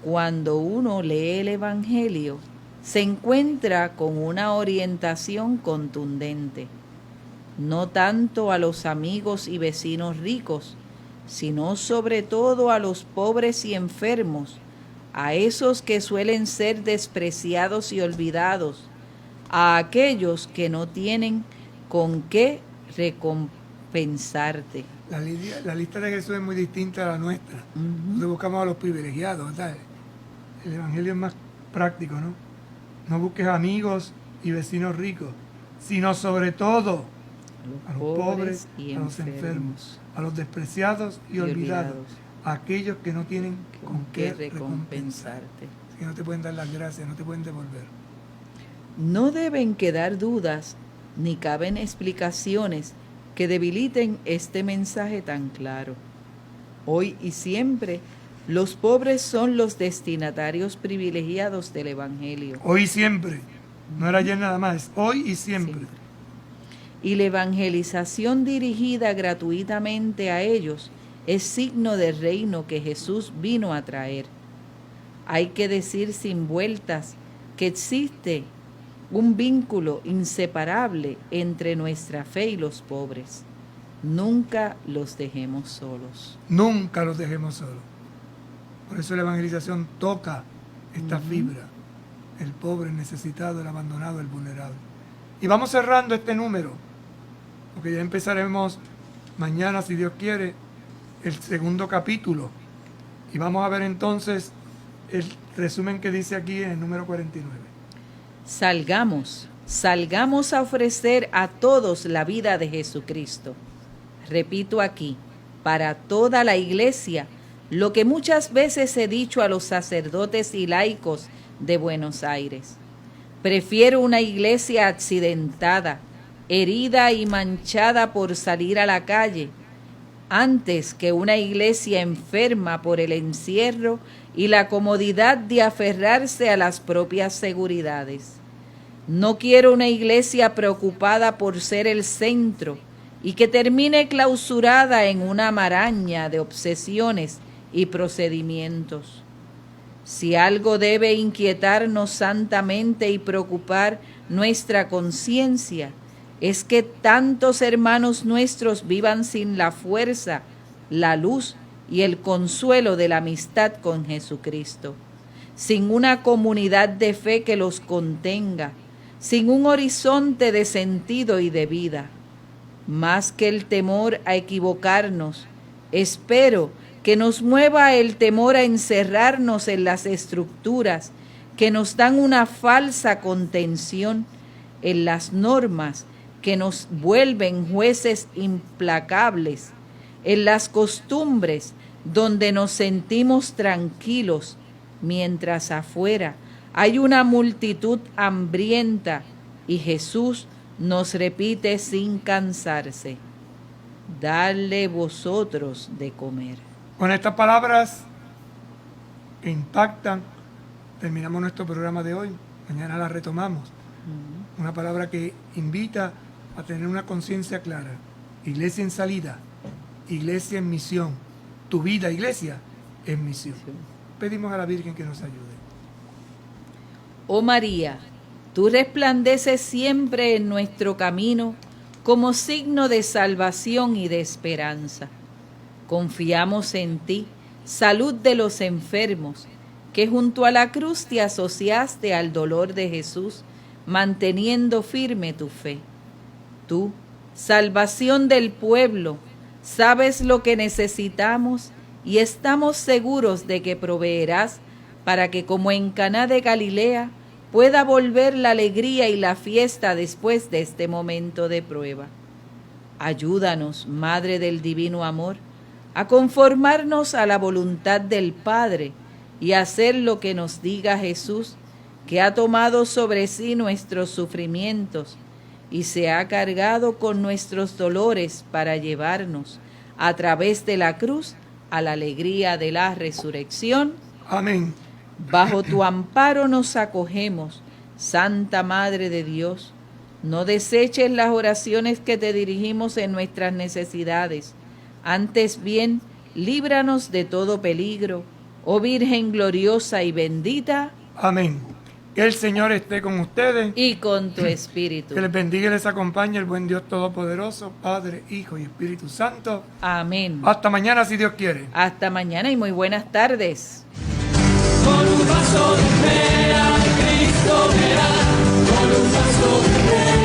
Cuando uno lee el Evangelio, se encuentra con una orientación contundente, no tanto a los amigos y vecinos ricos, sino sobre todo a los pobres y enfermos, a esos que suelen ser despreciados y olvidados, a aquellos que no tienen con qué recompensarte. La lista de Jesús es muy distinta a la nuestra. Nosotros buscamos a los privilegiados, ¿verdad? El Evangelio es más práctico, ¿no? No busques amigos y vecinos ricos, sino sobre todo a los pobres, y a los enfermos, a los despreciados y olvidados, a aquellos que no tienen con qué recompensarte, que no te pueden dar las gracias, no te pueden devolver. No deben quedar dudas ni caben explicaciones que debiliten este mensaje tan claro. Hoy y siempre, los pobres son los destinatarios privilegiados del Evangelio. Hoy y siempre, no era ayer nada más, hoy y siempre. Y la evangelización dirigida gratuitamente a ellos es signo del reino que Jesús vino a traer. Hay que decir sin vueltas que existe un vínculo inseparable entre nuestra fe y los pobres. Nunca los dejemos solos. Nunca los dejemos solos. Por eso la evangelización toca esta fibra. El pobre, el necesitado, el abandonado, el vulnerable. Y vamos cerrando este número, porque ya empezaremos mañana, si Dios quiere, el segundo capítulo. Y vamos a ver entonces el resumen que dice aquí en el número 49. Salgamos salgamos a ofrecer a todos la vida de Jesucristo. Repito aquí, para toda la iglesia, lo que muchas veces he dicho a los sacerdotes y laicos de Buenos Aires. Prefiero una iglesia accidentada, herida y manchada por salir a la calle, antes que una iglesia enferma por el encierro y la comodidad de aferrarse a las propias seguridades. No quiero una iglesia preocupada por ser el centro y que termine clausurada en una maraña de obsesiones y procedimientos. Si algo debe inquietarnos santamente y preocupar nuestra conciencia, es que tantos hermanos nuestros vivan sin la fuerza, la luz y el consuelo de la amistad con Jesucristo, sin una comunidad de fe que los contenga, sin un horizonte de sentido y de vida. Más que el temor a equivocarnos, espero que nos mueva el temor a encerrarnos en las estructuras que nos dan una falsa contención, en las normas que nos vuelven jueces implacables, en las costumbres donde nos sentimos tranquilos, mientras afuera hay una multitud hambrienta y Jesús nos repite sin cansarse: dadle vosotros de comer. Con estas palabras que impactan, terminamos nuestro programa de hoy. Mañana la retomamos. Una palabra que invita a tener una conciencia clara. Iglesia en salida, iglesia en misión. Tu vida, iglesia, es misión. Pedimos a la Virgen que nos ayude. Oh María, tú resplandeces siempre en nuestro camino como signo de salvación y de esperanza. Confiamos en ti, salud de los enfermos, que junto a la cruz te asociaste al dolor de Jesús, manteniendo firme tu fe. Tú, salvación del pueblo, sabes lo que necesitamos y estamos seguros de que proveerás para que, como en Caná de Galilea, pueda volver la alegría y la fiesta después de este momento de prueba. Ayúdanos, Madre del Divino Amor, a conformarnos a la voluntad del Padre y a hacer lo que nos diga Jesús, que ha tomado sobre sí nuestros sufrimientos y se ha cargado con nuestros dolores para llevarnos a través de la cruz a la alegría de la resurrección. Amén. Bajo tu amparo nos acogemos, Santa Madre de Dios. No deseches las oraciones que te dirigimos en nuestras necesidades. Antes bien, líbranos de todo peligro, oh Virgen gloriosa y bendita. Amén. Que el Señor esté con ustedes. Y con tu espíritu. Que les bendiga y les acompañe el buen Dios Todopoderoso, Padre, Hijo y Espíritu Santo. Amén. Hasta mañana, si Dios quiere. Hasta mañana y muy buenas tardes. Con un vaso de fe a Cristo verás, con un vaso de fe.